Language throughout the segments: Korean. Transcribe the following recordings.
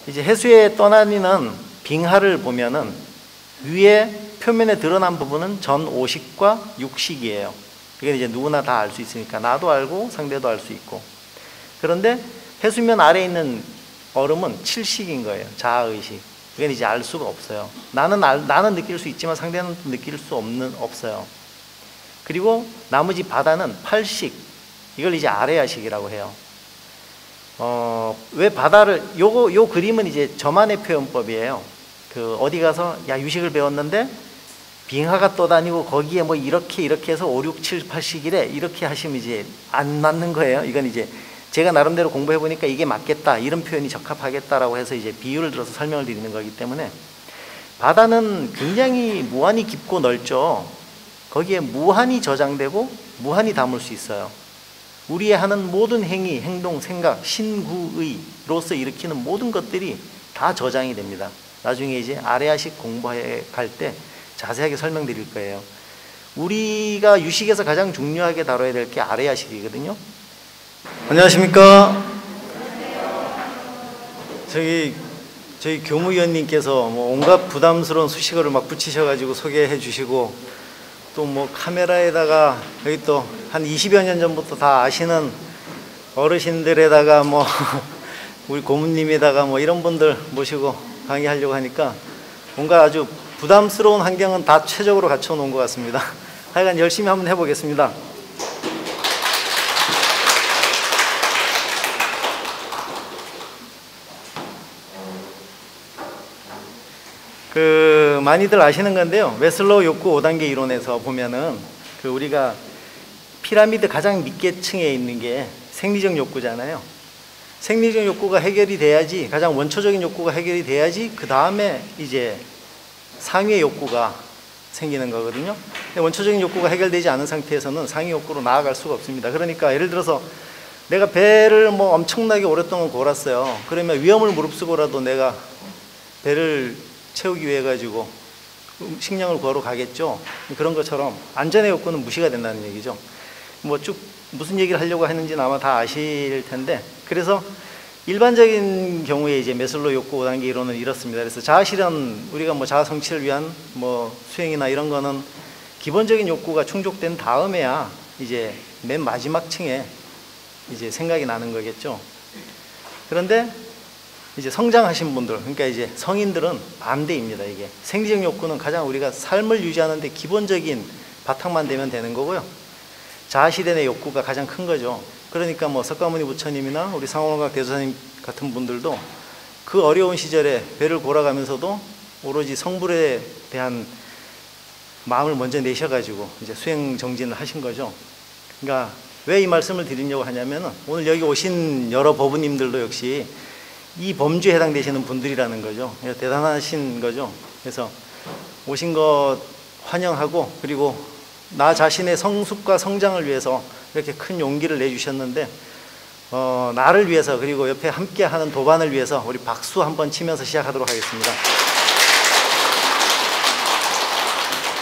이제 해수에 떠다니는 빙하를 보면은 위에 표면에 드러난 부분은 전오식과 육식이에요. 이건 이제 누구나 다 알 수 있으니까 나도 알고 상대도 알 수 있고. 그런데 해수면 아래에 있는 얼음은 칠식인 거예요. 자아의식. 이건 이제 알 수가 없어요. 나는 느낄 수 있지만 상대는 느낄 수 없어요. 그리고 나머지 바다는 팔식. 이걸 이제 아레아식이라고 해요. 왜 바다를 요 그림은 이제 저만의 표현법이에요. 어디 가서 야 유식을 배웠는데 빙하가 떠다니고 거기에 뭐 이렇게 해서 5, 6, 7, 8식이래 이렇게 하시면 이제 안 맞는 거예요. 이건 이제 제가 나름대로 공부해 보니까 이게 맞겠다, 이런 표현이 적합하겠다라고 해서 이제 비유를 들어서 설명을 드리는 거기 때문에, 바다는 굉장히 무한히 깊고 넓죠. 거기에 무한히 저장되고 무한히 담을 수 있어요. 우리의 하는 모든 행위, 행동, 생각, 신구의로서 일으키는 모든 것들이 다 저장이 됩니다. 나중에 이제 아레아식 공부해 갈 때 자세하게 설명드릴 거예요. 우리가 유식에서 가장 중요하게 다뤄야 될 게 아레아식이거든요. 안녕하십니까? 저희 교무위원님께서 뭐 온갖 부담스러운 수식어를 막 붙이셔가지고 소개해 주시고, 또 뭐 카메라에다가 여기 또 한 20여 년 전부터 다 아시는 어르신들에다가 뭐 우리 고모님에다가 뭐 이런 분들 모시고 강의하려고 하니까 뭔가 아주 부담스러운 환경은 다 최적으로 갖춰 놓은 것 같습니다. 하여간 열심히 한번 해보겠습니다. 많이들 아시는 건데요. 매슬로우 욕구 5단계 이론에서 보면은 우리가 피라미드 가장 밑계층에 있는 게 생리적 욕구잖아요. 생리적 욕구가 해결이 돼야지, 가장 원초적인 욕구가 해결이 돼야지 그 다음에 이제 상위의 욕구가 생기는 거거든요. 근데 원초적인 욕구가 해결되지 않은 상태에서는 상위 욕구로 나아갈 수가 없습니다. 그러니까 예를 들어서 내가 배를 뭐 엄청나게 오랫동안 골았어요. 그러면 위험을 무릅쓰고라도 내가 배를 채우기 위해 가지고 식량을 구하러 가겠죠. 그런 것처럼 안전의 욕구는 무시가 된다는 얘기죠. 뭐 쭉 무슨 얘기를 하려고 했는지는 아마 다 아실 텐데, 그래서 일반적인 경우에 이제 매슬로우 욕구 5단계 이론은 이렇습니다. 그래서 자아실현, 우리가 뭐 자아 성취를 위한 뭐 수행이나 이런 거는 기본적인 욕구가 충족된 다음에야 이제 맨 마지막 층에 이제 생각이 나는 거겠죠. 그런데 이제 성장하신 분들, 그러니까 이제 성인들은 반대입니다. 이게 생리적 욕구는 가장 우리가 삶을 유지하는데 기본적인 바탕만 되면 되는 거고요. 자아실현의 욕구가 가장 큰 거죠. 그러니까 뭐 석가모니 부처님이나 우리 상호론각 대조사님 같은 분들도 그 어려운 시절에 배를 골아가면서도 오로지 성불에 대한 마음을 먼저 내셔가지고 이제 수행 정진을 하신 거죠. 그러니까 왜 이 말씀을 드리려고 하냐면은 오늘 여기 오신 여러 법우님들도 역시 이 범주에 해당되시는 분들이라는 거죠. 대단하신 거죠. 그래서 오신 것 환영하고, 그리고 나 자신의 성숙과 성장을 위해서 이렇게 큰 용기를 내주셨는데, 나를 위해서, 그리고 옆에 함께하는 도반을 위해서 우리 박수 한번 치면서 시작하도록 하겠습니다.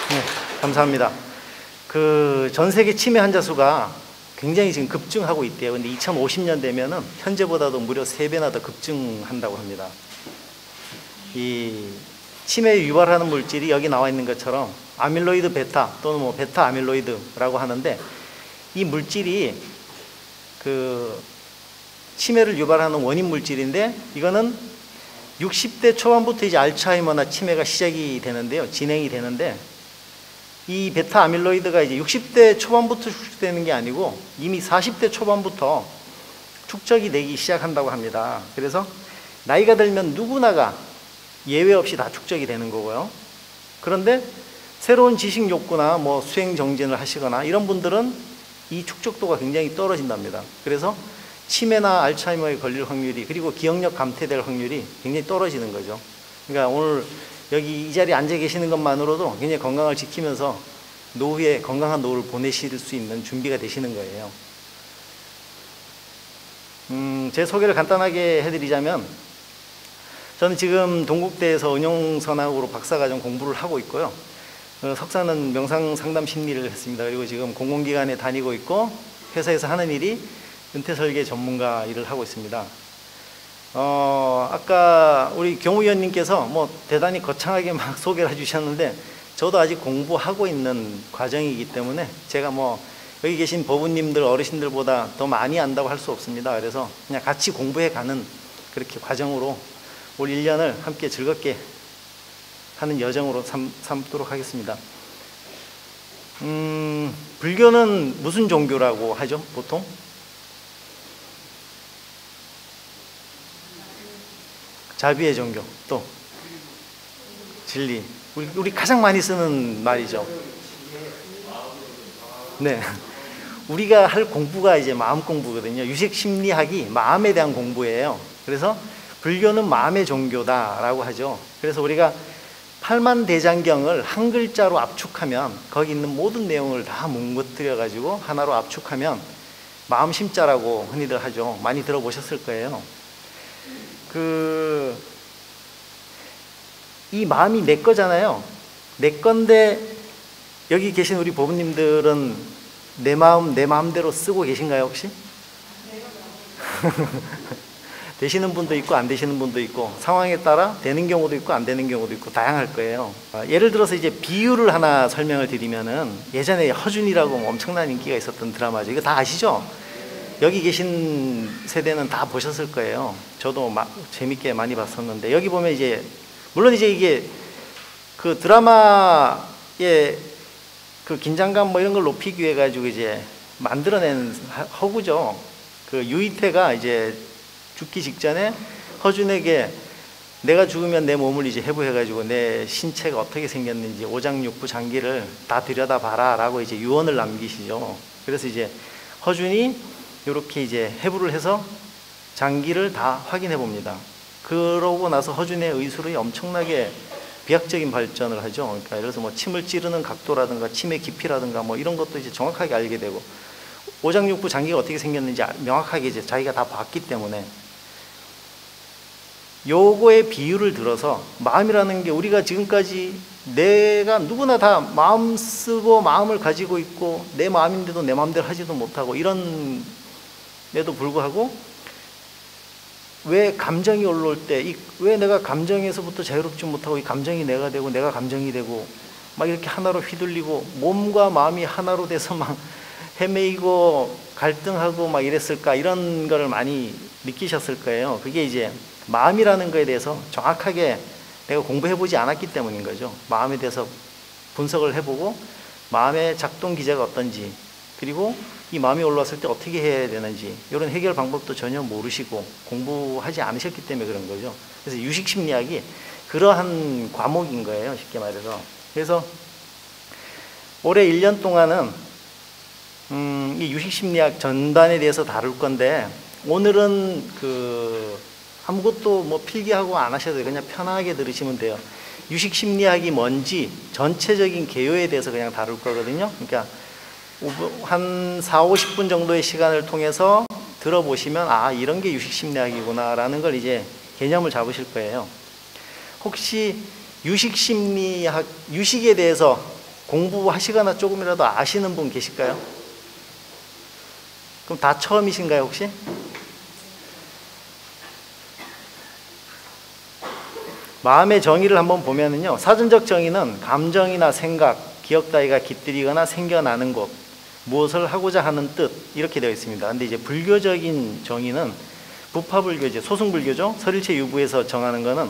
네, 감사합니다. 전 세계 치매 환자 수가 굉장히 지금 급증하고 있대요. 근데 2050년 되면은 현재보다도 무려 3배나 더 급증한다고 합니다. 이 치매를 유발하는 물질이 여기 나와 있는 것처럼 아밀로이드 베타 또는 뭐 베타 아밀로이드라고 하는데, 이 물질이 치매를 유발하는 원인 물질인데, 이거는 60대 초반부터 이제 알츠하이머나 치매가 시작이 되는데요. 진행이 되는데, 이 베타 아밀로이드가 이제 60대 초반부터 축적되는 게 아니고 이미 40대 초반부터 축적이 되기 시작한다고 합니다. 그래서 나이가 들면 누구나가 예외 없이 다 축적이 되는 거고요. 그런데 새로운 지식 욕구나 뭐 수행 정진을 하시거나 이런 분들은 이 축적도가 굉장히 떨어진답니다. 그래서 치매나 알츠하이머에 걸릴 확률이, 그리고 기억력 감퇴될 확률이 굉장히 떨어지는 거죠. 그러니까 오늘 여기 이 자리에 앉아 계시는 것만으로도 굉장히 건강을 지키면서 노후에 건강한 노후를 보내실 수 있는 준비가 되시는 거예요. 제 소개를 간단하게 해드리자면, 저는 지금 동국대에서 은용선학으로 박사과정 공부를 하고 있고요. 석사는 명상상담 심리를 했습니다. 그리고 지금 공공기관에 다니고 있고, 회사에서 하는 일이 은퇴설계 전문가 일을 하고 있습니다. 아까 우리 경우위원님께서 뭐 대단히 거창하게 막 소개를 해주셨는데 저도 아직 공부하고 있는 과정이기 때문에 제가 뭐 여기 계신 법우님들 어르신들보다 더 많이 안다고 할 수 없습니다. 그래서 그냥 같이 공부해 가는 그렇게 과정으로 올 1년을 함께 즐겁게 하는 여정으로 삼도록 하겠습니다. 불교는 무슨 종교라고 하죠, 보통? 자비의 종교, 또 진리. 우리 가장 많이 쓰는 말이죠. 네. 우리가 할 공부가 이제 마음 공부거든요. 유식심리학이 마음에 대한 공부예요. 그래서 불교는 마음의 종교다라고 하죠. 그래서 우리가 팔만대장경을 한 글자로 압축하면 거기 있는 모든 내용을 다 뭉거뜨려 가지고 하나로 압축하면 마음심자라고 흔히들 하죠. 많이 들어보셨을 거예요. 이 마음이 내 거잖아요. 내 건데 여기 계신 우리 법우님들은 내 마음 내 마음대로 쓰고 계신가요, 혹시? 되시는 분도 있고 안 되시는 분도 있고 상황에 따라 되는 경우도 있고 안 되는 경우도 있고 다양할 거예요. 예를 들어서 이제 비유를 하나 설명을 드리면은 예전에 허준이라고 엄청난 인기가 있었던 드라마죠. 이거 다 아시죠? 여기 계신 세대는 다 보셨을 거예요. 저도 재밌게 많이 봤었는데 여기 보면 이제 물론 이제 이게 그 드라마의 그 긴장감 뭐 이런 걸 높이기 위해 가지고 이제 만들어낸 허구죠. 그 유이태가 이제 죽기 직전에 허준에게 내가 죽으면 내 몸을 이제 해부해가지고 내 신체가 어떻게 생겼는지 오장육부 장기를 다 들여다봐라 라고 이제 유언을 남기시죠. 그래서 이제 허준이 이렇게 이제 해부를 해서 장기를 다 확인해 봅니다. 그러고 나서 허준의 의술이 엄청나게 비약적인 발전을 하죠. 그러니까 예를 들어서 뭐 침을 찌르는 각도라든가 침의 깊이라든가 뭐 이런 것도 이제 정확하게 알게 되고 오장육부 장기가 어떻게 생겼는지 명확하게 이제 자기가 다 봤기 때문에 요거의 비유를 들어서 마음이라는 게 우리가 지금까지 내가 누구나 다 마음 쓰고 마음을 가지고 있고 내 마음인데도 내 마음대로 하지도 못하고 이런 데도 불구하고 왜 감정이 올라올 때 왜 내가 감정에서부터 자유롭지 못하고 이 감정이 내가 되고 내가 감정이 되고 막 이렇게 하나로 휘둘리고 몸과 마음이 하나로 돼서 막 헤매이고 갈등하고 막 이랬을까 이런 거를 많이 느끼셨을 거예요. 그게 이제 마음이라는 거에 대해서 정확하게 내가 공부해보지 않았기 때문인 거죠. 마음에 대해서 분석을 해보고 마음의 작동 기제가 어떤지 그리고 이 마음이 올라왔을 때 어떻게 해야 되는지 이런 해결 방법도 전혀 모르시고 공부하지 않으셨기 때문에 그런 거죠. 그래서 유식심리학이 그러한 과목인 거예요, 쉽게 말해서. 그래서 올해 1년 동안은 이 유식심리학 전반에 대해서 다룰 건데 오늘은 아무것도 뭐 필기하고 안 하셔도 돼요. 그냥 편하게 들으시면 돼요. 유식심리학이 뭔지 전체적인 개요에 대해서 그냥 다룰 거거든요. 그러니까 한 4, 50분 정도의 시간을 통해서 들어보시면 아 이런 게 유식심리학이구나 라는 걸 이제 개념을 잡으실 거예요. 혹시 유식심리학, 유식에 대해서 공부하시거나 조금이라도 아시는 분 계실까요? 그럼 다 처음이신가요 혹시? 마음의 정의를 한번 보면은요, 사전적 정의는 감정이나 생각, 기억 따위가 깃들이거나 생겨나는 것, 무엇을 하고자 하는 뜻 이렇게 되어 있습니다. 근데 이제 불교적인 정의는 부파불교죠, 소승불교죠. 설일체 유부에서 정하는 거는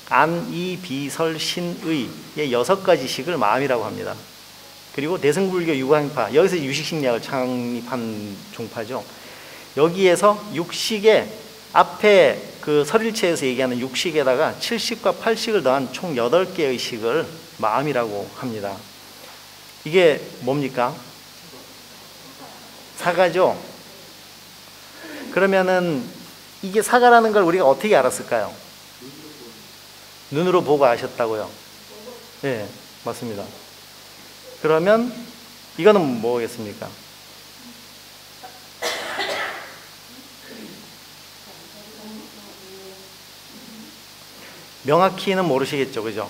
안, 이, 비, 설, 신, 의의 6가지 식을 마음이라고 합니다. 그리고 대승불교 유광파, 여기서 유식심리학을 창립한 종파죠. 여기에서 육식에 앞에 그 설일체에서 얘기하는 육식에다가 7식과 8식을 더한 총 8개의 식을 마음이라고 합니다. 이게 뭡니까? 사가죠? 그러면은 이게 사가라는 걸 우리가 어떻게 알았을까요? 눈으로 보고 아셨다고요? 네, 맞습니다. 그러면 이거는 뭐겠습니까? 명확히는 모르시겠죠, 그죠?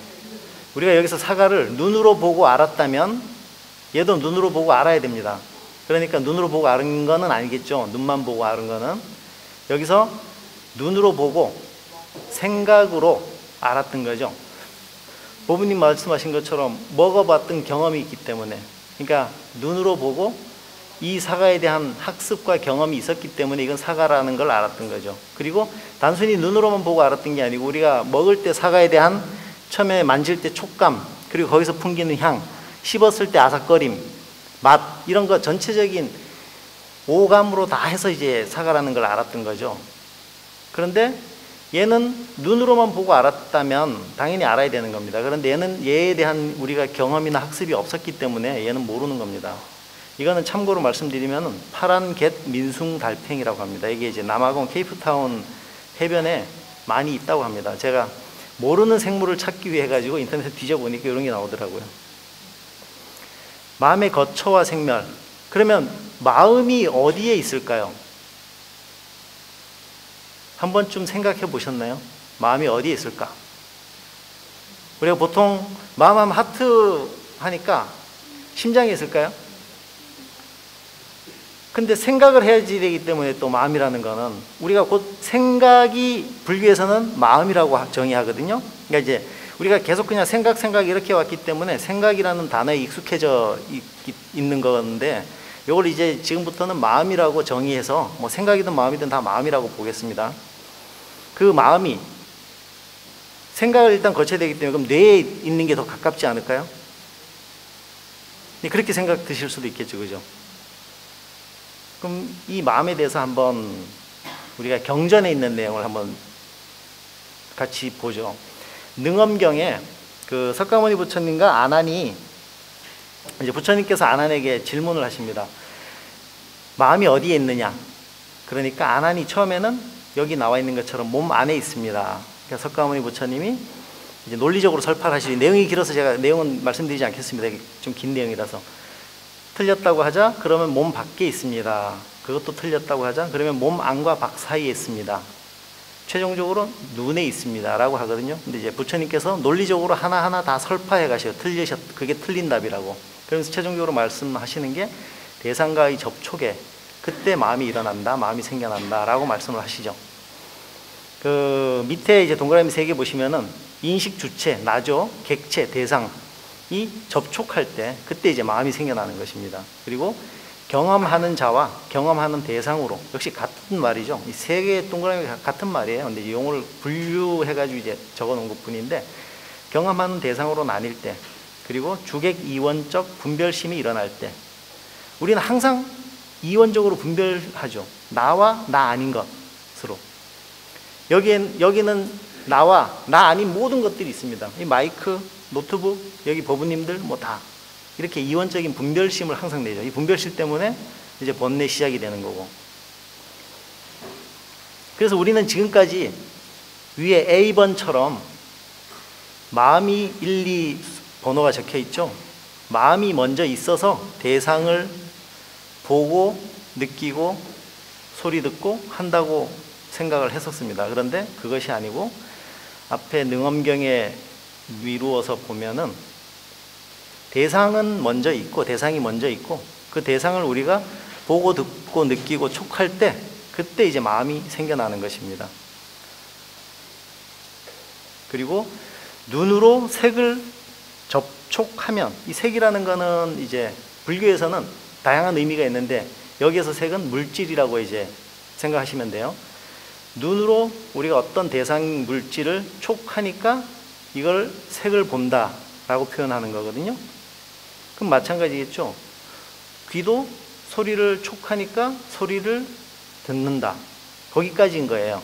우리가 여기서 사과를 눈으로 보고 알았다면 얘도 눈으로 보고 알아야 됩니다. 그러니까 눈으로 보고 아는 거는 아니겠죠. 눈만 보고 아는 거는. 여기서 눈으로 보고 생각으로 알았던 거죠. 보부님 말씀하신 것처럼 먹어봤던 경험이 있기 때문에, 그러니까 눈으로 보고 이 사과에 대한 학습과 경험이 있었기 때문에 이건 사과라는 걸 알았던 거죠. 그리고 단순히 눈으로만 보고 알았던 게 아니고 우리가 먹을 때 사과에 대한 처음에 만질 때 촉감, 그리고 거기서 풍기는 향, 씹었을 때 아삭거림, 맛, 이런 거 전체적인 오감으로 다 해서 이제 사과라는 걸 알았던 거죠. 그런데 얘는 눈으로만 보고 알았다면 당연히 알아야 되는 겁니다. 그런데 얘는 얘에 대한 우리가 경험이나 학습이 없었기 때문에 얘는 모르는 겁니다. 이거는 참고로 말씀드리면 파란 갯 민숭 달팽이라고 합니다. 이게 이제 남아공 케이프타운 해변에 많이 있다고 합니다. 제가 모르는 생물을 찾기 위해 가지고 인터넷에 뒤져보니까 이런 게 나오더라고요. 마음의 거처와 생멸. 그러면 마음이 어디에 있을까요? 한 번쯤 생각해 보셨나요? 마음이 어디에 있을까? 우리가 보통 마음 하면 하트 하니까 심장에 있을까요? 근데 생각을 해야지 되기 때문에 또 마음이라는 거는 우리가 곧 생각이 불교에서는 마음이라고 정의하거든요. 그러니까 이제 우리가 계속 그냥 생각 이렇게 왔기 때문에 생각이라는 단어에 익숙해져 있는 건데 이걸 이제 지금부터는 마음이라고 정의해서 뭐 생각이든 마음이든 다 마음이라고 보겠습니다. 그 마음이 생각을 일단 거쳐야 되기 때문에 그럼 뇌에 있는 게 더 가깝지 않을까요? 그렇게 생각 드실 수도 있겠죠, 그죠? 그럼 이 마음에 대해서 한번 우리가 경전에 있는 내용을 한번 같이 보죠. 능엄경에 그 석가모니 부처님과 아난이 이제 부처님께서 아난에게 질문을 하십니다. 마음이 어디에 있느냐? 그러니까 아난이 처음에는 여기 나와 있는 것처럼 몸 안에 있습니다. 그러니까 석가모니 부처님이 이제 논리적으로 설파를 하시니 내용이 길어서 제가 내용은 말씀드리지 않겠습니다. 좀 긴 내용이라서. 틀렸다고 하자 그러면 몸 밖에 있습니다. 그것도 틀렸다고 하자 그러면 몸 안과 밖 사이에 있습니다. 최종적으로 눈에 있습니다 라고 하거든요. 근데 이제 부처님께서 논리적으로 하나하나 다 설파해 가셔요. 그게 틀린 답이라고. 그러면서 최종적으로 말씀하시는 게 대상과의 접촉에 그때 마음이 일어난다, 마음이 생겨난다 라고 말씀을 하시죠. 그 밑에 이제 동그라미 3개 보시면은 인식 주체, 나죠, 객체, 대상 이 접촉할 때 그때 이제 마음이 생겨나는 것입니다. 그리고 경험하는 자와 경험하는 대상으로 역시 같은 말이죠. 이 3개의 동그라미가 같은 말이에요. 근데 용어를 분류해가지고 이제 적어놓은 것뿐인데 경험하는 대상으로 나뉠 때 그리고 주객 이원적 분별심이 일어날 때 우리는 항상 이원적으로 분별하죠. 나와 나 아닌 것으로. 여기는 나와 나 아닌 모든 것들이 있습니다. 이 마이크, 노트북, 여기 법우님들 뭐 다 이렇게 이원적인 분별심을 항상 내죠. 이 분별심 때문에 이제 번뇌 시작이 되는 거고. 그래서 우리는 지금까지 위에 A번처럼 마음이 1, 2 번호가 적혀 있죠. 마음이 먼저 있어서 대상을 보고 느끼고 소리 듣고 한다고 생각을 했었습니다. 그런데 그것이 아니고 앞에 능엄경에 미루어서 보면은 대상은 먼저 있고 대상이 먼저 있고 그 대상을 우리가 보고 듣고 느끼고 촉할 때 그때 이제 마음이 생겨나는 것입니다. 그리고 눈으로 색을 접촉하면 이 색이라는 거는 이제 불교에서는 다양한 의미가 있는데 여기에서 색은 물질이라고 이제 생각하시면 돼요. 눈으로 우리가 어떤 대상 물질을 촉하니까 이걸 색을 본다라고 표현하는 거거든요. 그럼 마찬가지겠죠. 귀도 소리를 촉하니까 소리를 듣는다. 거기까지인 거예요.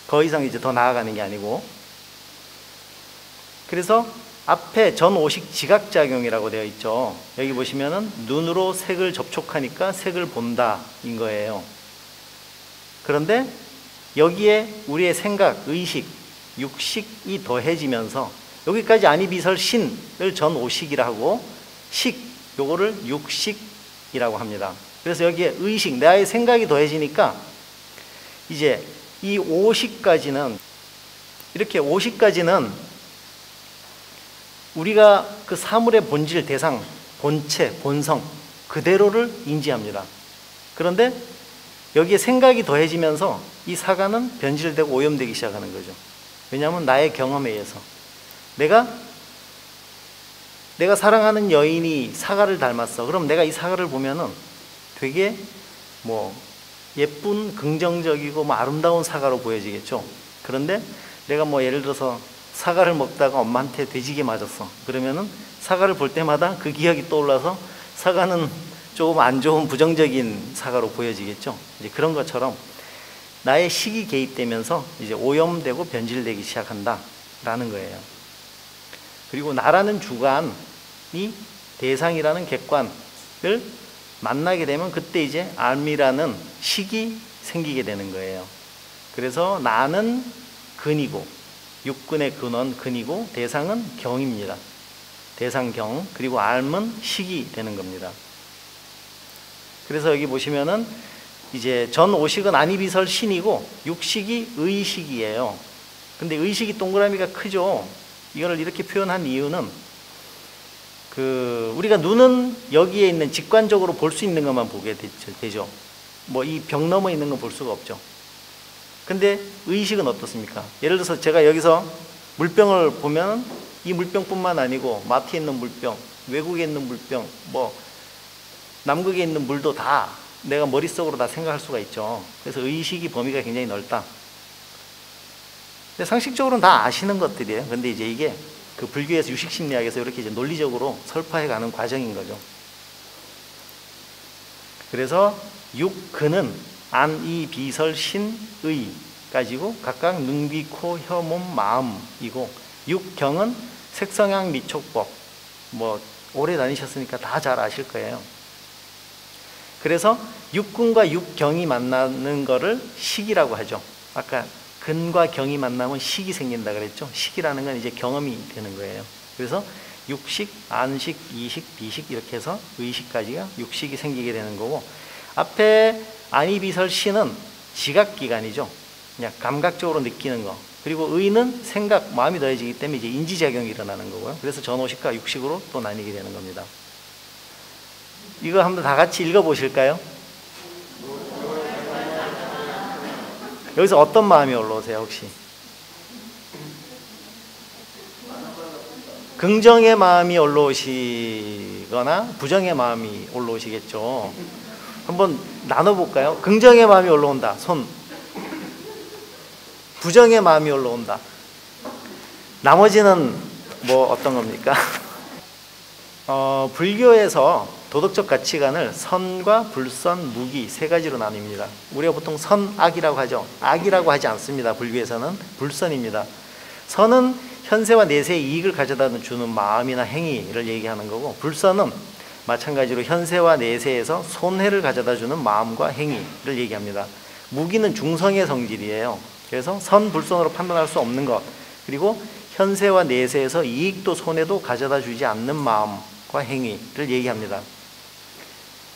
더 이상 이제 더 나아가는 게 아니고. 그래서 앞에 전오식 지각작용이라고 되어 있죠. 여기 보시면은 눈으로 색을 접촉하니까 색을 본다인 거예요. 그런데 여기에 우리의 생각, 의식, 육식이 더해지면서 여기까지 아니비설 신을 전오식이라 하고 식, 요거를 육식이라고 합니다. 그래서 여기에 의식, 나의 생각이 더해지니까 이제 이 오식까지는 이렇게 오식까지는 우리가 그 사물의 본질, 대상, 본체, 본성 그대로를 인지합니다. 그런데 여기에 생각이 더해지면서 이 사과는 변질되고 오염되기 시작하는 거죠. 왜냐하면 나의 경험에 의해서 내가 사랑하는 여인이 사과를 닮았어. 그럼 내가 이 사과를 보면은 되게 뭐 예쁜 긍정적이고 뭐 아름다운 사과로 보여지겠죠. 그런데 내가 뭐 예를 들어서 사과를 먹다가 엄마한테 돼지게 맞았어. 그러면은 사과를 볼 때마다 그 기억이 떠올라서 사과는 조금 안 좋은 부정적인 사과로 보여지겠죠. 이제 그런 것처럼 나의 식이 개입되면서 이제 오염되고 변질되기 시작한다라는 거예요. 그리고 나라는 주관이 대상이라는 객관을 만나게 되면 그때 이제 암이라는 식이 생기게 되는 거예요. 그래서 나는 근이고 육근의 근원 근이고 대상은 경입니다. 대상경 그리고 암은 식이 되는 겁니다. 그래서 여기 보시면은 이제 전오식은 안이비설 신이고 육식이 의식이에요. 근데 의식이 동그라미가 크죠. 이거를 이렇게 표현한 이유는 우리가 눈은 여기에 있는 직관적으로 볼 수 있는 것만 보게 되죠. 뭐 이 벽 넘어 있는 건 볼 수가 없죠. 근데 의식은 어떻습니까? 예를 들어서 제가 여기서 물병을 보면 이 물병뿐만 아니고 마트에 있는 물병, 외국에 있는 물병, 뭐 남극에 있는 물도 다 내가 머릿속으로 다 생각할 수가 있죠. 그래서 의식이 범위가 굉장히 넓다. 근데 상식적으로는 다 아시는 것들이에요. 근데 이제 이게 그 불교에서 유식심리학에서 이렇게 이제 논리적으로 설파해 가는 과정인 거죠. 그래서 육근은 안, 이, 비, 설, 신, 의 가지고 각각 눈, 귀, 코, 혀, 몸, 마음이고 육경은 색성향, 미촉법 뭐 오래 다니셨으니까 다 잘 아실 거예요. 그래서 육근과 육경이 만나는 거를 식이라고 하죠. 아까 근과 경이 만나면 식이 생긴다 그랬죠. 식이라는 건 이제 경험이 되는 거예요. 그래서 육식, 안식, 이식, 비식 이렇게 해서 의식까지가 육식이 생기게 되는 거고 앞에 안이비설 신은 지각기관이죠. 그냥 감각적으로 느끼는 거. 그리고 의는 생각, 마음이 더해지기 때문에 이제 인지작용이 일어나는 거고요. 그래서 전오식과 육식으로 또 나뉘게 되는 겁니다. 이거 한번 다 같이 읽어보실까요? 여기서 어떤 마음이 올라오세요 혹시? 긍정의 마음이 올라오시거나 부정의 마음이 올라오시겠죠. 한번 나눠볼까요? 긍정의 마음이 올라온다. 손. 부정의 마음이 올라온다. 나머지는 뭐 어떤 겁니까? 불교에서 도덕적 가치관을 선과 불선, 무기 세 가지로 나뉩니다. 우리가 보통 선악이라고 하죠. 악이라고 하지 않습니다. 불교에서는 불선입니다. 선은 현세와 내세의 이익을 가져다 주는 마음이나 행위를 얘기하는 거고 불선은 마찬가지로 현세와 내세에서 손해를 가져다 주는 마음과 행위를 얘기합니다. 무기는 중성의 성질이에요. 그래서 선, 불선으로 판단할 수 없는 것 그리고 현세와 내세에서 이익도 손해도 가져다 주지 않는 마음과 행위를 얘기합니다.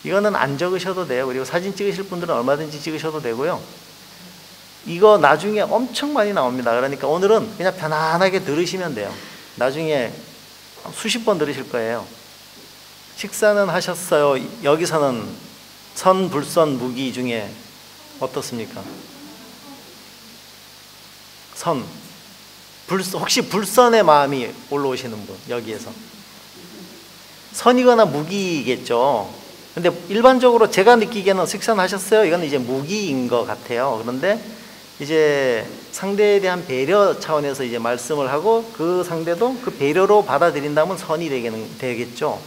이거는 안 적으셔도 돼요. 그리고 사진 찍으실 분들은 얼마든지 찍으셔도 되고요. 이거 나중에 엄청 많이 나옵니다. 그러니까 오늘은 그냥 편안하게 들으시면 돼요. 나중에 수십 번 들으실 거예요. 식사는 하셨어요? 여기서는 선, 불선, 무기 중에 어떻습니까? 선. 혹시 불선의 마음이 올라오시는 분 여기에서? 선이거나 무기겠죠. 근데 일반적으로 제가 느끼기에는 식사는 하셨어요? 이건 이제 무기인 것 같아요. 그런데 이제 상대에 대한 배려 차원에서 이제 말씀을 하고 그 상대도 그 배려로 받아들인다면 선이 되겠죠.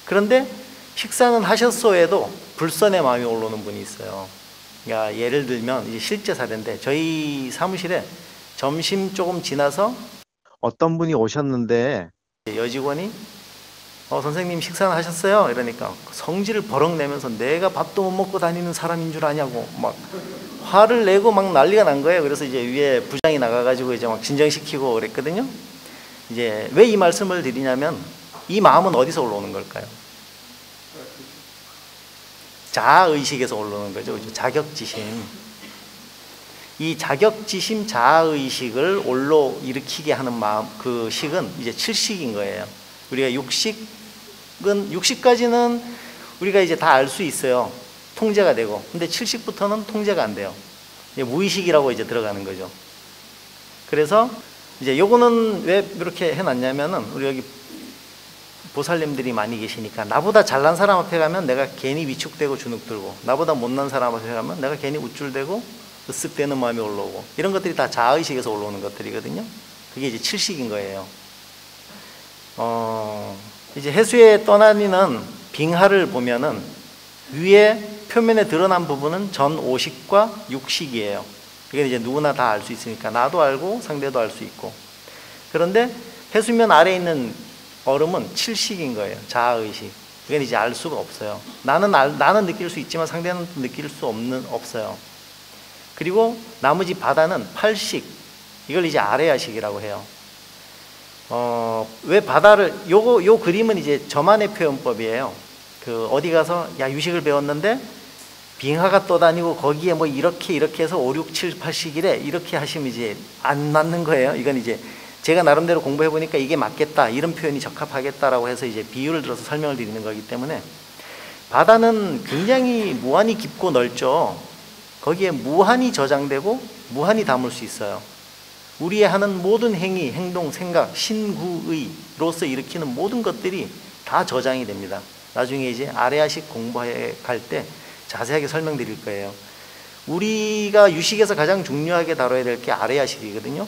그런데 식사는 하셨어에도 불선의 마음이 올라오는 분이 있어요. 그러니까 예를 들면 이제 실제 사례인데 저희 사무실에 점심 조금 지나서 어떤 분이 오셨는데 여직원이 선생님 식사는 하셨어요? 이러니까 성질을 버럭 내면서 내가 밥도 못 먹고 다니는 사람인 줄 아냐고 막 화를 내고 막 난리가 난 거예요. 그래서 이제 위에 부장이 나가가지고 이제 막 진정시키고 그랬거든요. 이제 왜 이 말씀을 드리냐면 이 마음은 어디서 올라오는 걸까요? 자아의식에서 올라오는 거죠. 그죠? 자격지심. 이 자격지심 자아의식을 일으키게 하는 마음, 그 식은 이제 칠식인 거예요. 우리가 육식까지는 우리가 이제 다 알 수 있어요. 통제가 되고, 근데 70부터는 통제가 안 돼요. 무의식이라고 이제 들어가는 거죠. 그래서 이제 요거는 왜 이렇게 해놨냐면은, 우리 여기 보살님들이 많이 계시니까 나보다 잘난 사람 앞에 가면 내가 괜히 위축되고 주눅들고, 나보다 못난 사람 앞에 가면 내가 괜히 우쭐대고 으쓱대는 마음이 올라오고, 이런 것들이 다 자아의식에서 올라오는 것들이거든요. 그게 이제 칠식인 거예요. 이제 해수에 떠다니는 빙하를 보면은 위에 표면에 드러난 부분은 전 5식과 6식이에요. 이게 이제 누구나 다 알 수 있으니까, 나도 알고 상대도 알 수 있고. 그런데 해수면 아래에 있는 얼음은 7식인 거예요. 자아의식. 이건 이제 알 수가 없어요. 나는 느낄 수 있지만 상대는 느낄 수 없어요. 그리고 나머지 바다는 8식. 이걸 이제 아레아식이라고 해요. 왜 바다를, 요 그림은 이제 저만의 표현법이에요. 어디 가서, 야, 유식을 배웠는데, 빙하가 떠다니고 거기에 뭐 이렇게 해서 5, 6, 7, 8식이래. 이렇게 하시면 이제 안 맞는 거예요. 이건 이제 제가 나름대로 공부해 보니까 이게 맞겠다, 이런 표현이 적합하겠다라고 해서 이제 비유를 들어서 설명을 드리는 거기 때문에, 바다는 굉장히 무한히 깊고 넓죠. 거기에 무한히 저장되고 무한히 담을 수 있어요. 우리의 하는 모든 행위, 행동, 생각, 신구의로서 일으키는 모든 것들이 다 저장이 됩니다. 나중에 이제 아레아식 공부해 갈 때 자세하게 설명드릴 거예요. 우리가 유식에서 가장 중요하게 다뤄야 될 게 아레아식이거든요.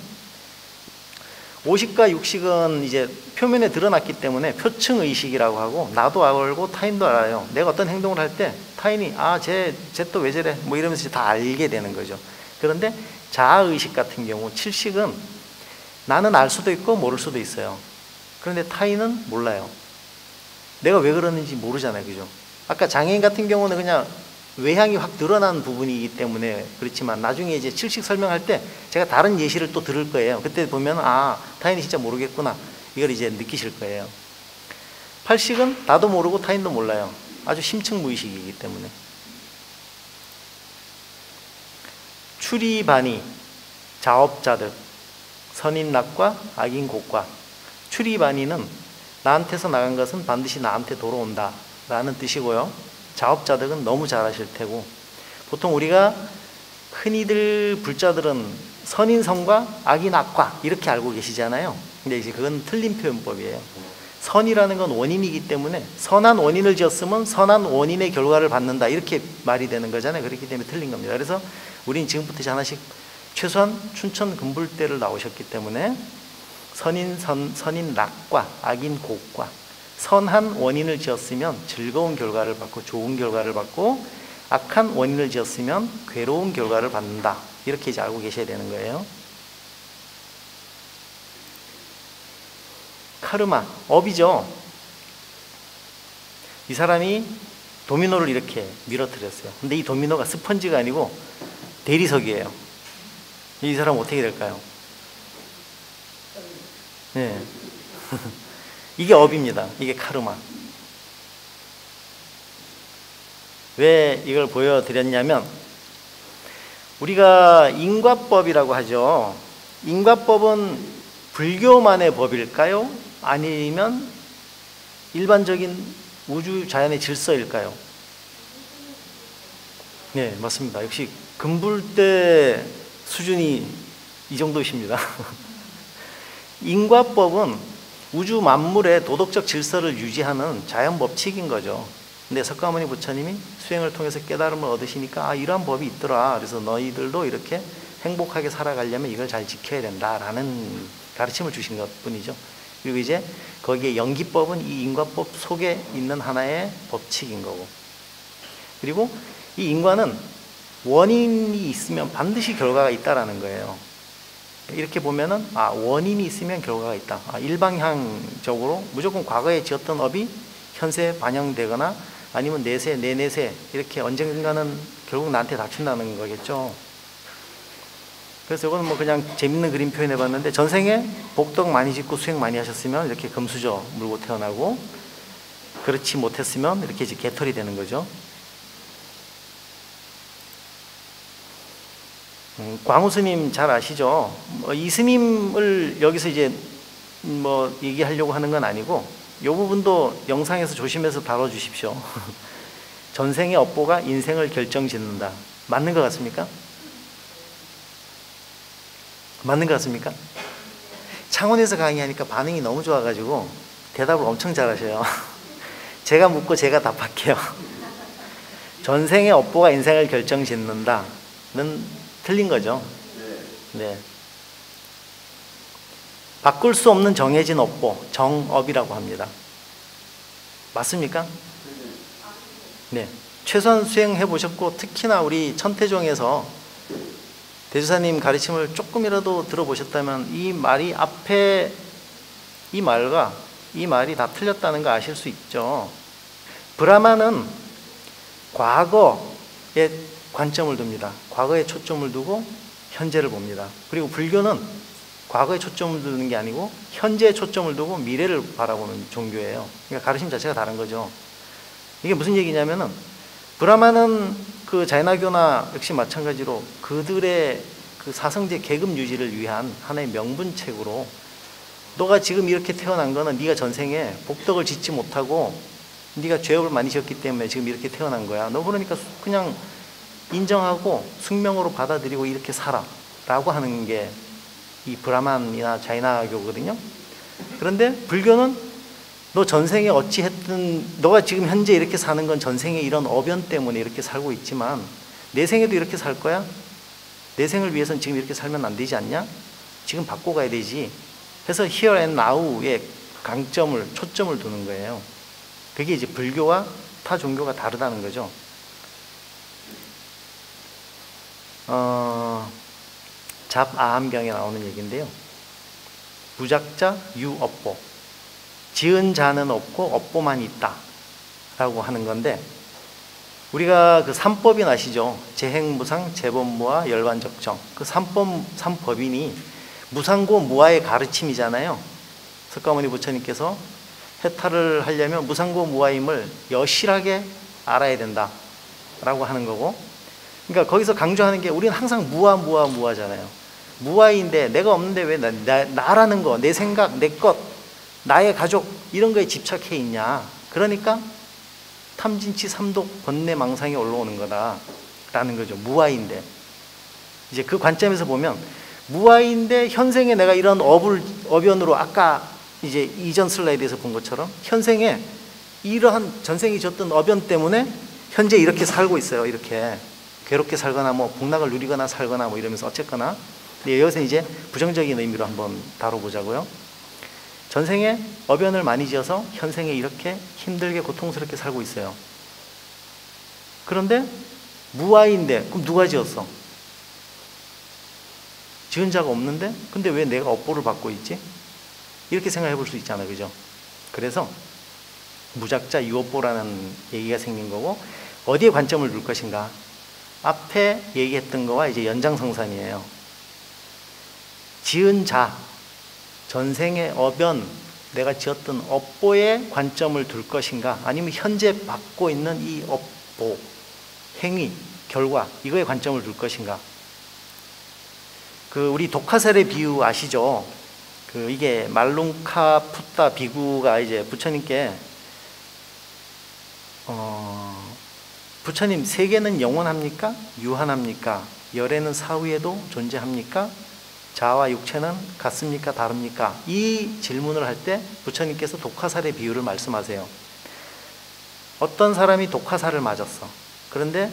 5식과 6식은 이제 표면에 드러났기 때문에 표층의식이라고 하고, 나도 알고 타인도 알아요. 내가 어떤 행동을 할 때 타인이 쟤 또 왜 저래 뭐 이러면서 다 알게 되는 거죠. 그런데 자아의식 같은 경우 7식은 나는 알 수도 있고 모를 수도 있어요. 그런데 타인은 몰라요. 내가 왜 그러는지 모르잖아요. 그죠? 아까 장애인 같은 경우는 그냥 외향이 확 드러난 부분이기 때문에 그렇지만, 나중에 이제 7식 설명할 때 제가 다른 예시를 또 들을 거예요. 그때 보면 타인이 진짜 모르겠구나, 이걸 이제 느끼실 거예요. 8식은 나도 모르고 타인도 몰라요. 아주 심층 무의식이기 때문에. 추리반이 자업자득, 선인낙과 악인곡과. 추리반이는 나한테서 나간 것은 반드시 나한테 돌아온다 라는 뜻이고요. 자업자득은 너무 잘 아실 테고, 보통 우리가 흔히들 불자들은 선인선과 악인악과 이렇게 알고 계시잖아요. 근데 이제 그건 틀린 표현법이에요. 선이라는 건 원인이기 때문에 선한 원인을 지었으면 선한 원인의 결과를 받는다, 이렇게 말이 되는 거잖아요. 그렇기 때문에 틀린 겁니다. 그래서 우린 지금부터 이제 하나씩 최소한 춘천 금불대를 나오셨기 때문에 선인 낙과 악인 곡과, 선한 원인을 지었으면 즐거운 결과를 받고 좋은 결과를 받고, 악한 원인을 지었으면 괴로운 결과를 받는다, 이렇게 이제 알고 계셔야 되는 거예요. 카르마, 업이죠. 이 사람이 도미노를 이렇게 밀어뜨렸어요. 근데 이 도미노가 스펀지가 아니고 대리석이에요. 이 사람은 어떻게 될까요? 네. 이게 업입니다. 이게 카르마. 왜 이걸 보여드렸냐면, 우리가 인과법이라고 하죠. 인과법은 불교만의 법일까요? 아니면 일반적인 우주 자연의 질서일까요? 네, 맞습니다. 역시 금불대 수준이 이 정도이십니다. 인과법은 우주 만물의 도덕적 질서를 유지하는 자연 법칙인 거죠. 근데 석가모니 부처님이 수행을 통해서 깨달음을 얻으시니까 이러한 법이 있더라, 그래서 너희들도 이렇게 행복하게 살아가려면 이걸 잘 지켜야 된다라는 가르침을 주신 것뿐이죠. 그리고 이제 거기에 연기법은 이 인과법 속에 있는 하나의 법칙인 거고, 그리고 이 인과는 원인이 있으면 반드시 결과가 있다라는 거예요. 이렇게 보면은 원인이 있으면 결과가 있다. 일방향적으로 무조건 과거에 지었던 업이 현세에 반영되거나 아니면 내세, 내내세 이렇게 언젠가는 결국 나한테 닥친다는 거겠죠. 그래서 이거는 뭐 그냥 재밌는 그림 표현해 봤는데, 전생에 복덕 많이 짓고 수행 많이 하셨으면 이렇게 금수저 물고 태어나고, 그렇지 못했으면 이렇게 이제 개털이 되는 거죠. 광우 스님 잘 아시죠? 이 스님을 여기서 이제 뭐 얘기하려고 하는 건 아니고, 이 부분도 영상에서 조심해서 다뤄주십시오. 전생의 업보가 인생을 결정짓는다. 맞는 것 같습니까? 맞는 것 같습니까? 창원에서 강의하니까 반응이 너무 좋아가지고 대답을 엄청 잘하셔요. 제가 묻고 제가 답할게요. 전생의 업보가 인생을 결정짓는다는 틀린 거죠. 네. 바꿀 수 없는 정해진 업보, 정업이라고 합니다. 맞습니까? 네. 최소한 수행해 보셨고, 특히나 우리 천태종에서 대주사님 가르침을 조금이라도 들어보셨다면 이 말이 앞에 이 말과 이 말이 다 틀렸다는 거 아실 수 있죠. 브라마는 과거에 관점을 둡니다. 과거에 초점을 두고 현재를 봅니다. 그리고 불교는 과거에 초점을 두는 게 아니고 현재에 초점을 두고 미래를 바라보는 종교예요. 그러니까 가르침 자체가 다른 거죠. 이게 무슨 얘기냐면은, 브라마는 그 자이나교나 역시 마찬가지로 그들의 그 사성제 계급 유지를 위한 하나의 명분책으로, 너가 지금 이렇게 태어난 거는 네가 전생에 복덕을 짓지 못하고 네가 죄업을 많이 지었기 때문에 지금 이렇게 태어난 거야. 너 그러니까 그냥 인정하고 숙명으로 받아들이고 이렇게 살아 라고 하는 게 이 브라만이나 자이나교거든요. 그런데 불교는 너 전생에 어찌했든 너가 지금 현재 이렇게 사는 건 전생에 이런 어변 때문에 이렇게 살고 있지만 내 생에도 이렇게 살 거야? 내 생을 위해서는 지금 이렇게 살면 안 되지 않냐? 지금 바꿔가야 되지. 해서 here and now에 강점을, 초점을 두는 거예요. 그게 이제 불교와 타 종교가 다르다는 거죠. 잡아함경에 나오는 얘기인데요. 무작자 유업보, 지은 자는 없고 업보만 있다 라고 하는 건데, 우리가 그 삼법인 아시죠? 재행무상, 재범무아, 열반적정. 그 삼법인이 무상고 무아의 가르침이잖아요. 석가모니 부처님께서 해탈을 하려면 무상고 무아임을 여실하게 알아야 된다 라고 하는 거고, 그러니까 거기서 강조하는 게, 우리는 항상 무아잖아요. 무아인데 내가 없는데 왜 나라는 거, 내 생각, 내 것, 나의 가족 이런 거에 집착해 있냐. 그러니까 탐진치 삼독 번뇌 망상이 올라오는 거다라는 거죠. 무아인데. 이제 그 관점에서 보면 무아인데 현생에 내가 이런 어변으로, 아까 이제 이전 슬라이드에서 본 것처럼 현생에 이러한 전생이 줬던 어변 때문에 현재 이렇게 살고 있어요. 이렇게 괴롭게 살거나 뭐 복락을 누리거나 살거나 뭐 이러면서 어쨌거나. 근데 여기서 이제 부정적인 의미로 한번 다뤄보자고요. 전생에 어변을 많이 지어서 현생에 이렇게 힘들게 고통스럽게 살고 있어요. 그런데 무아인데, 그럼 누가 지었어? 지은 자가 없는데? 근데 왜 내가 업보를 받고 있지? 이렇게 생각해 볼 수 있잖아요. 그죠? 그래서 무작자 유업보라는 얘기가 생긴 거고, 어디에 관점을 둘 것인가? 앞에 얘기했던 거와 이제 연장성산이에요. 지은 자, 전생의 어변, 내가 지었던 업보에 관점을 둘 것인가, 아니면 현재 받고 있는 이 업보, 행위, 결과, 이거에 관점을 둘 것인가. 그 우리 독화살의 비유 아시죠? 그 이게 말룽카 푸타 비구가 이제 부처님께 부처님, 세계는 영원합니까? 유한합니까? 열애는 사후에도 존재합니까? 자아와 육체는 같습니까? 다릅니까? 이 질문을 할 때 부처님께서 독화살의 비유를 말씀하세요. 어떤 사람이 독화살을 맞았어. 그런데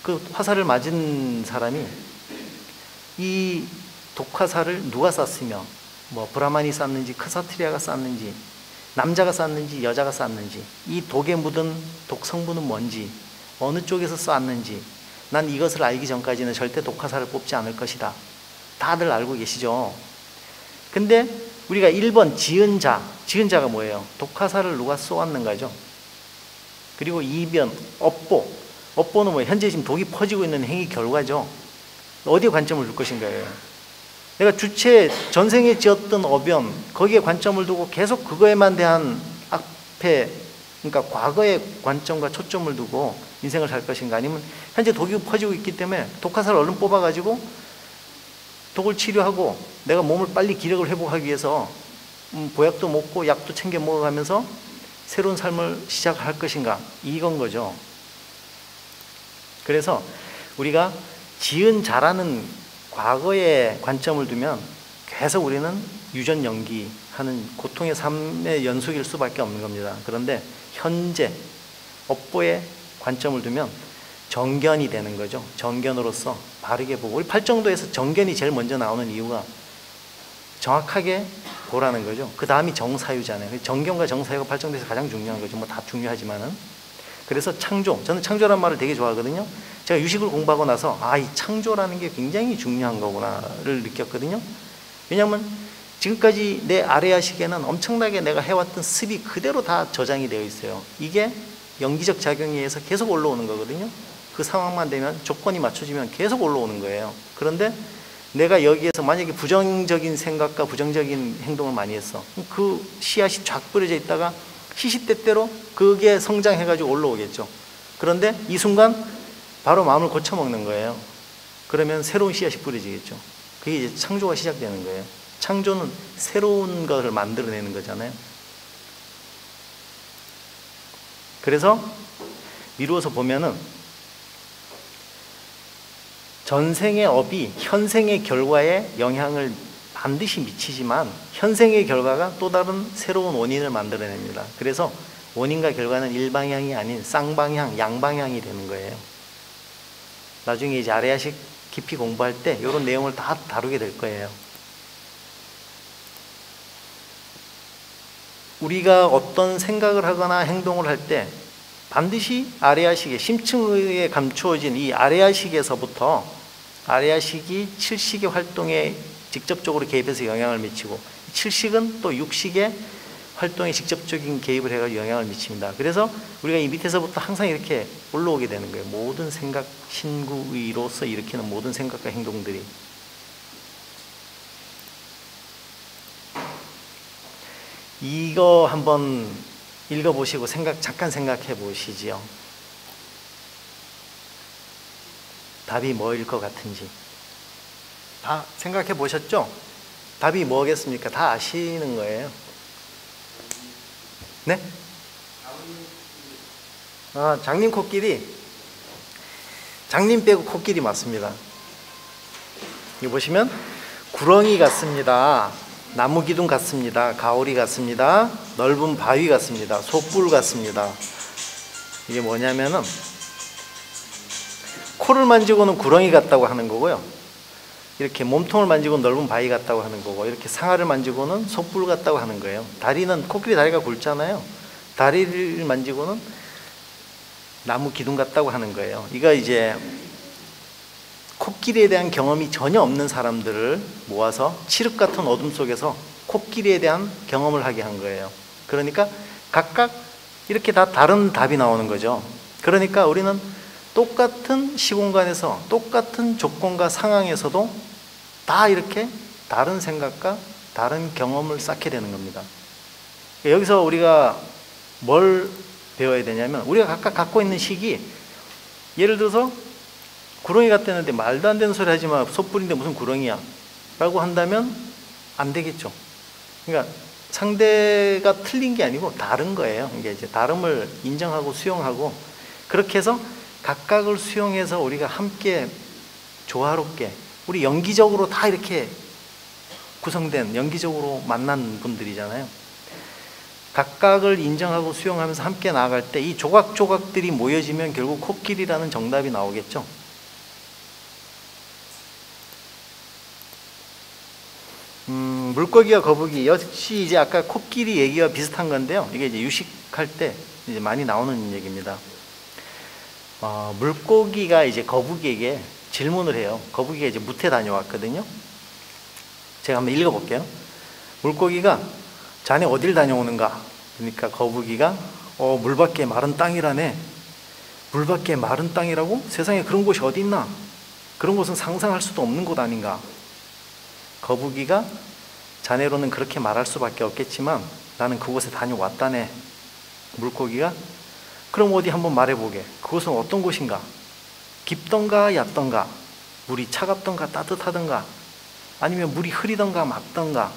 그 화살을 맞은 사람이 이 독화살을 누가 쐈으며, 뭐 브라만이 쐈는지 크사트리아가 쐈는지, 남자가 쐈는지 여자가 쐈는지, 이 독에 묻은 독 성분은 뭔지, 어느 쪽에서 쐈는지, 난 이것을 알기 전까지는 절대 독화살을 뽑지 않을 것이다. 다들 알고 계시죠? 근데 우리가 1번 지은 자, 지은 자가 뭐예요? 독화살을 누가 쏘았는가죠? 그리고 2번 업보, 업보는 뭐예요? 현재 지금 독이 퍼지고 있는 행위 결과죠. 어디에 관점을 둘 것인가요? 내가 주체, 전생에 지었던 어변, 거기에 관점을 두고 계속 그거에만 대한 앞에, 그러니까 과거의 관점과 초점을 두고 인생을 살 것인가, 아니면 현재 독이 퍼지고 있기 때문에 독화살을 얼른 뽑아가지고 독을 치료하고 내가 몸을 빨리 기력을 회복하기 위해서 보약도 먹고 약도 챙겨 먹어가면서 새로운 삶을 시작할 것인가, 이건 거죠. 그래서 우리가 지은 잘하는 과거의 관점을 두면 계속 우리는 유전 연기하는 고통의 삶의 연속일 수밖에 없는 겁니다. 그런데 현재 업보의 관점을 두면 정견이 되는 거죠. 정견으로서 바르게 보고, 우리 팔정도에서 정견이 제일 먼저 나오는 이유가 정확하게 보라는 거죠. 그 다음이 정사유잖아요. 정견과 정사유가 팔정도에서 가장 중요한 거죠. 뭐 다 중요하지만은. 그래서 창조, 저는 창조라는 말을 되게 좋아하거든요. 제가 유식을 공부하고 나서 이 창조라는 게 굉장히 중요한 거구나를 느꼈거든요. 왜냐하면 지금까지 내 아래아식에는 엄청나게 내가 해왔던 습이 그대로 다 저장이 되어 있어요. 이게 연기적 작용에 의해서 계속 올라오는 거거든요. 그 상황만 되면, 조건이 맞춰지면 계속 올라오는 거예요. 그런데 내가 여기에서 만약에 부정적인 생각과 부정적인 행동을 많이 했어. 그 씨앗이 쫙 뿌려져 있다가 시시때때로 그게 성장해가지고 올라오겠죠. 그런데 이 순간 바로 마음을 고쳐먹는 거예요. 그러면 새로운 씨앗이 뿌려지겠죠. 그게 이제 창조가 시작되는 거예요. 창조는 새로운 것을 만들어내는 거잖아요. 그래서 미루어서 보면은 전생의 업이 현생의 결과에 영향을 반드시 미치지만 현생의 결과가 또 다른 새로운 원인을 만들어냅니다. 그래서 원인과 결과는 일방향이 아닌 쌍방향, 양방향이 되는 거예요. 나중에 이제 아레아식 깊이 공부할 때 이런 내용을 다 다루게 될 거예요. 우리가 어떤 생각을 하거나 행동을 할 때 반드시 아레아식의 심층에 감추어진 이 아레아식에서부터 아레아식이 칠식의 활동에 직접적으로 개입해서 영향을 미치고, 칠식은 또 육식의 활동에 직접적인 개입을 해가지고 영향을 미칩니다. 그래서 우리가 이 밑에서부터 항상 이렇게 올라오게 되는 거예요. 모든 생각, 신구의로서 일으키는 모든 생각과 행동들이. 이거 한번 읽어보시고 잠깐 생각해 보시지요. 답이 뭐일 것 같은지. 다 생각해 보셨죠? 답이 뭐겠습니까? 다 아시는 거예요. 네? 장님 코끼리. 장님 빼고 코끼리 맞습니다. 여기 보시면 구렁이 같습니다. 나무 기둥 같습니다. 가오리 같습니다. 넓은 바위 같습니다. 솥불 같습니다. 이게 뭐냐면은 코를 만지고는 구렁이 같다고 하는 거고요. 이렇게 몸통을 만지고는 넓은 바위 같다고 하는 거고, 이렇게 상아를 만지고는 솥불 같다고 하는 거예요. 다리는, 코끼리 다리가 굵잖아요. 다리를 만지고는 나무 기둥 같다고 하는 거예요. 이거 이제 코끼리에 대한 경험이 전혀 없는 사람들을 모아서 칠흑 같은 어둠 속에서 코끼리에 대한 경험을 하게 한 거예요. 그러니까 각각 이렇게 다 다른 답이 나오는 거죠. 그러니까 우리는 똑같은 시공간에서 똑같은 조건과 상황에서도 다 이렇게 다른 생각과 다른 경험을 쌓게 되는 겁니다. 여기서 우리가 뭘 배워야 되냐면, 우리가 각각 갖고 있는 식이, 예를 들어서 구렁이 같다는데 말도 안 되는 소리 하지 마, 솥불인데 무슨 구렁이야 라고 한다면 안 되겠죠. 그러니까 상대가 틀린 게 아니고 다른 거예요. 이게 이제 다름을 인정하고 수용하고, 그렇게 해서 각각을 수용해서 우리가 함께 조화롭게, 우리 연기적으로 다 이렇게 구성된, 연기적으로 만난 분들이잖아요. 각각을 인정하고 수용하면서 함께 나아갈 때 이 조각조각들이 모여지면 결국 코끼리라는 정답이 나오겠죠. 물고기와 거북이, 역시 이제 아까 코끼리 얘기와 비슷한 건데요. 이게 이제 유식할 때 이제 많이 나오는 얘기입니다. 물고기가 이제 거북이에게 질문을 해요. 거북이가 이제 무태 다녀왔거든요. 제가 한번 읽어볼게요. 물고기가 자네 어딜 다녀오는가? 그러니까 거북이가 물밖에 마른 땅이라네. 물밖에 마른 땅이라고? 세상에 그런 곳이 어디 있나? 그런 곳은 상상할 수도 없는 곳 아닌가? 거북이가 자네로는 그렇게 말할 수밖에 없겠지만 나는 그곳에 다녀왔다네. 물고기가 그럼 어디 한번 말해보게. 그곳은 어떤 곳인가? 깊던가 얕던가? 물이 차갑던가 따뜻하던가? 아니면 물이 흐리던가 맑던가?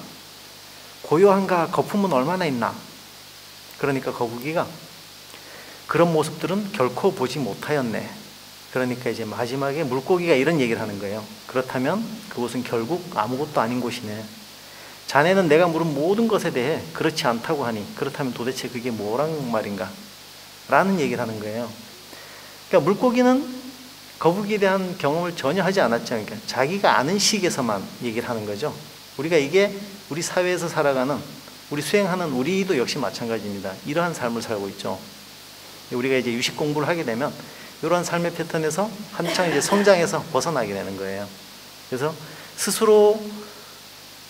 고요한가? 거품은 얼마나 있나? 그러니까 거북이가 그런 모습들은 결코 보지 못하였네. 그러니까 이제 마지막에 물고기가 이런 얘기를 하는 거예요. 그렇다면 그곳은 결국 아무것도 아닌 곳이네. 자네는 내가 물은 모든 것에 대해 그렇지 않다고 하니 그렇다면 도대체 그게 뭐란 말인가? 라는 얘기를 하는 거예요. 그러니까 물고기는 거북이에 대한 경험을 전혀 하지 않았죠. 그러니까 자기가 아는 식에서만 얘기를 하는 거죠. 우리가 이게 우리 사회에서 살아가는, 우리 수행하는 우리도 역시 마찬가지입니다. 이러한 삶을 살고 있죠. 우리가 이제 유식 공부를 하게 되면 이러한 삶의 패턴에서 한창 이제 성장해서 벗어나게 되는 거예요. 그래서 스스로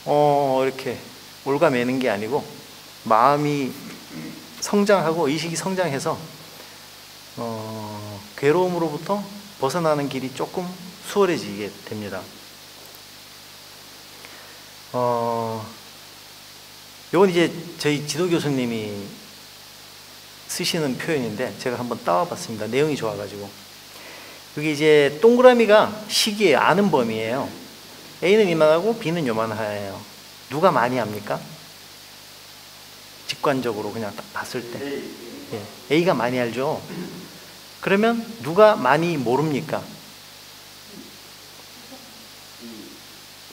이렇게 올가매는 게 아니고 마음이 성장하고 의식이 성장해서 괴로움으로부터 벗어나는 길이 조금 수월해지게 됩니다. 이건 이제 저희 지도 교수님이 쓰시는 표현인데 제가 한번 따와 봤습니다. 내용이 좋아가지고. 여기 이제 동그라미가 식이에요. 아는 범위예요. A는 이만하고 B는 요만해요. 누가 많이 합니까? 직관적으로 그냥 딱 봤을 때. 예, A가 많이 알죠. 그러면 누가 많이 모릅니까?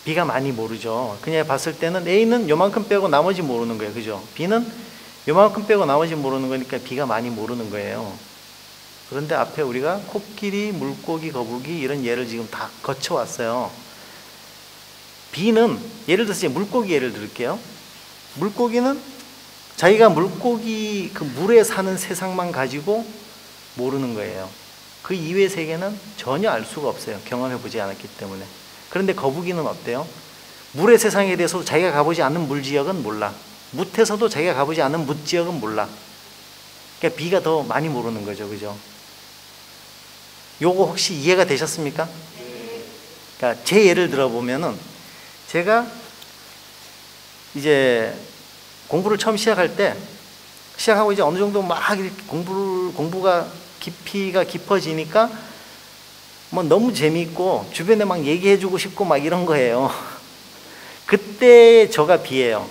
B가 많이 모르죠. 그냥 봤을 때는 A는 요만큼 빼고 나머지 모르는 거예요. 그죠? B는 요만큼 빼고 나머지 모르는 거니까 B가 많이 모르는 거예요. 그런데 앞에 우리가 코끼리, 물고기, 거북이 이런 예를 지금 다 거쳐왔어요. B는 예를 들어서 이제 물고기 예를 들을게요. 물고기는 자기가 물고기 그 물에 사는 세상만 가지고 모르는 거예요. 그 이외의 세계는 전혀 알 수가 없어요. 경험해보지 않았기 때문에. 그런데 거북이는 어때요? 물의 세상에 대해서도 자기가 가보지 않는 물지역은 몰라. 뭇에서도 자기가 가보지 않는 뭇지역은 몰라. 그러니까 B가 더 많이 모르는 거죠. 그죠? 요거 혹시 이해가 되셨습니까? 그러니까 제 예를 들어보면은 제가 이제 공부를 처음 시작할 때 시작하고 이제 어느 정도 막 공부가 깊이가 깊어지니까 뭐 너무 재미있고 주변에 막 얘기해주고 싶고 막 이런 거예요. 그때 저가 B예요.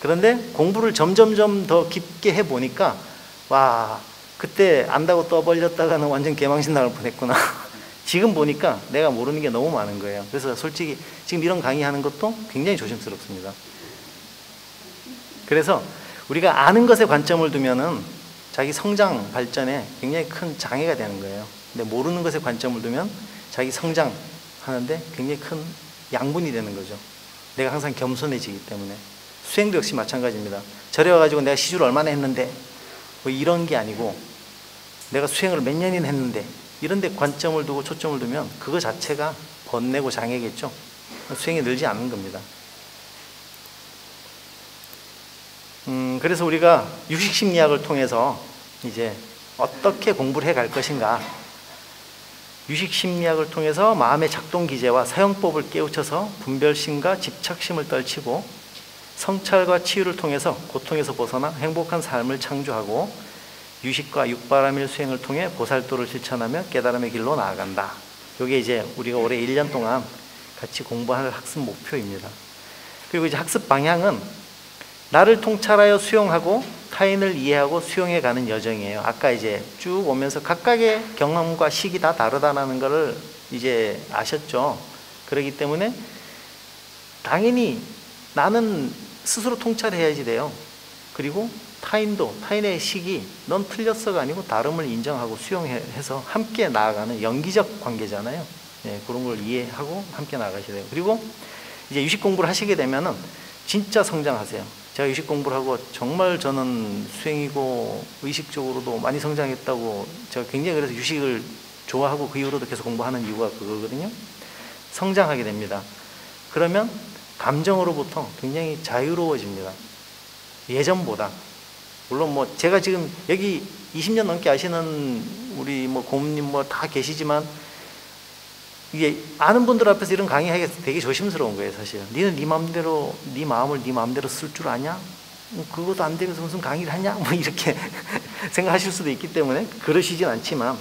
그런데 공부를 점점점 더 깊게 해보니까 와, 그때 안다고 떠벌렸다가는 완전 개망신 나갈 뻔했구나. 지금 보니까 내가 모르는 게 너무 많은 거예요. 그래서 솔직히 지금 이런 강의하는 것도 굉장히 조심스럽습니다. 그래서 우리가 아는 것에 관점을 두면은 자기 성장, 발전에 굉장히 큰 장애가 되는 거예요. 근데 모르는 것에 관점을 두면 자기 성장하는데 굉장히 큰 양분이 되는 거죠. 내가 항상 겸손해지기 때문에. 수행도 역시 마찬가지입니다. 절에 와가지고 내가 시주를 얼마나 했는데 뭐 이런 게 아니고 내가 수행을 몇 년이나 했는데 이런 데 관점을 두고 초점을 두면 그거 자체가 번뇌고 장애겠죠. 수행이 늘지 않는 겁니다. 그래서 우리가 유식심리학을 통해서 이제 어떻게 공부를 해갈 것인가, 유식심리학을 통해서 마음의 작동기제와 사용법을 깨우쳐서 분별심과 집착심을 떨치고 성찰과 치유를 통해서 고통에서 벗어나 행복한 삶을 창조하고 유식과 육바라밀 수행을 통해 보살도를 실천하며 깨달음의 길로 나아간다. 이게 이제 우리가 올해 1년 동안 같이 공부할 학습 목표입니다. 그리고 이제 학습 방향은 나를 통찰하여 수용하고 타인을 이해하고 수용해가는 여정이에요. 아까 이제 쭉 오면서 각각의 경험과 식이 다 다르다는 것을 이제 아셨죠. 그렇기 때문에 당연히 나는 스스로 통찰해야지 돼요. 그리고 타인도, 타인의 식이 넌 틀렸어가 아니고 다름을 인정하고 수용해서 함께 나아가는 연기적 관계잖아요. 예, 그런 걸 이해하고 함께 나가셔야 돼요. 그리고 이제 유식 공부를 하시게 되면은 진짜 성장하세요. 제가 유식 공부를 하고 정말 저는 수행이고 의식적으로도 많이 성장했다고, 제가 굉장히 그래서 유식을 좋아하고 그 이후로도 계속 공부하는 이유가 그거거든요. 성장하게 됩니다. 그러면 감정으로부터 굉장히 자유로워집니다. 예전보다. 물론 뭐 제가 지금 여기 20년 넘게 아시는 우리 뭐 고모님 뭐 다 계시지만 이게 아는 분들 앞에서 이런 강의하기가 되게 조심스러운 거예요. 사실 니는 네 마음대로, 네 마음을 네 마음대로 쓸 줄 아냐? 그것도 안 되면서 무슨 강의를 하냐? 뭐 이렇게 생각하실 수도 있기 때문에 그러시진 않지만,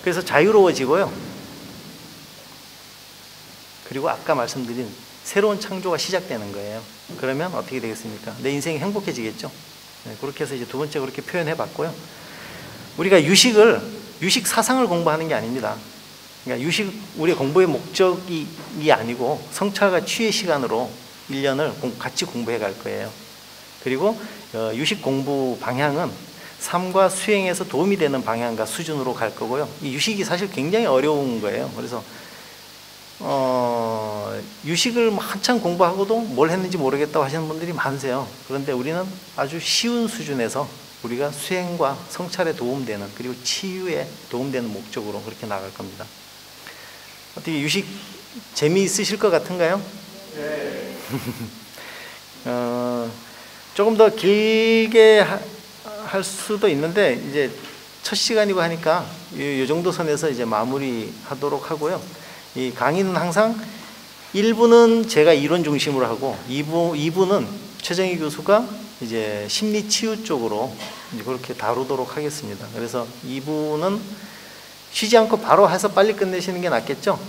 그래서 자유로워지고요. 그리고 아까 말씀드린 새로운 창조가 시작되는 거예요. 그러면 어떻게 되겠습니까? 내 인생이 행복해지겠죠. 네, 그렇게 해서 이제 두 번째 그렇게 표현해 봤고요. 우리가 유식을 유식 사상을 공부하는 게 아닙니다. 그러니까 유식 우리의 공부의 목적이 아니고 성찰과 치유의 시간으로 1년을 같이 공부해 갈 거예요. 그리고 유식 공부 방향은 삶과 수행에서 도움이 되는 방향과 수준으로 갈 거고요. 이 유식이 사실 굉장히 어려운 거예요. 그래서 유식을 한참 공부하고도 뭘 했는지 모르겠다고 하시는 분들이 많으세요. 그런데 우리는 아주 쉬운 수준에서 우리가 수행과 성찰에 도움되는, 그리고 치유에 도움되는 목적으로 그렇게 나갈 겁니다. 어떻게 유식 재미있으실 것 같은가요? 네. 조금 더 길게 할 수도 있는데 이제 첫 시간이고 하니까 이 정도 선에서 이제 마무리하도록 하고요. 이 강의는 항상 1부는 제가 이론 중심으로 하고 2부는 최정희 교수가 이제 심리 치유 쪽으로 이제 그렇게 다루도록 하겠습니다. 그래서 2부는 쉬지 않고 바로 해서 빨리 끝내시는 게 낫겠죠?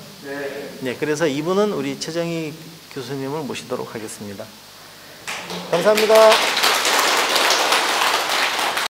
네. 그래서 2부는 우리 최정희 교수님을 모시도록 하겠습니다. 감사합니다.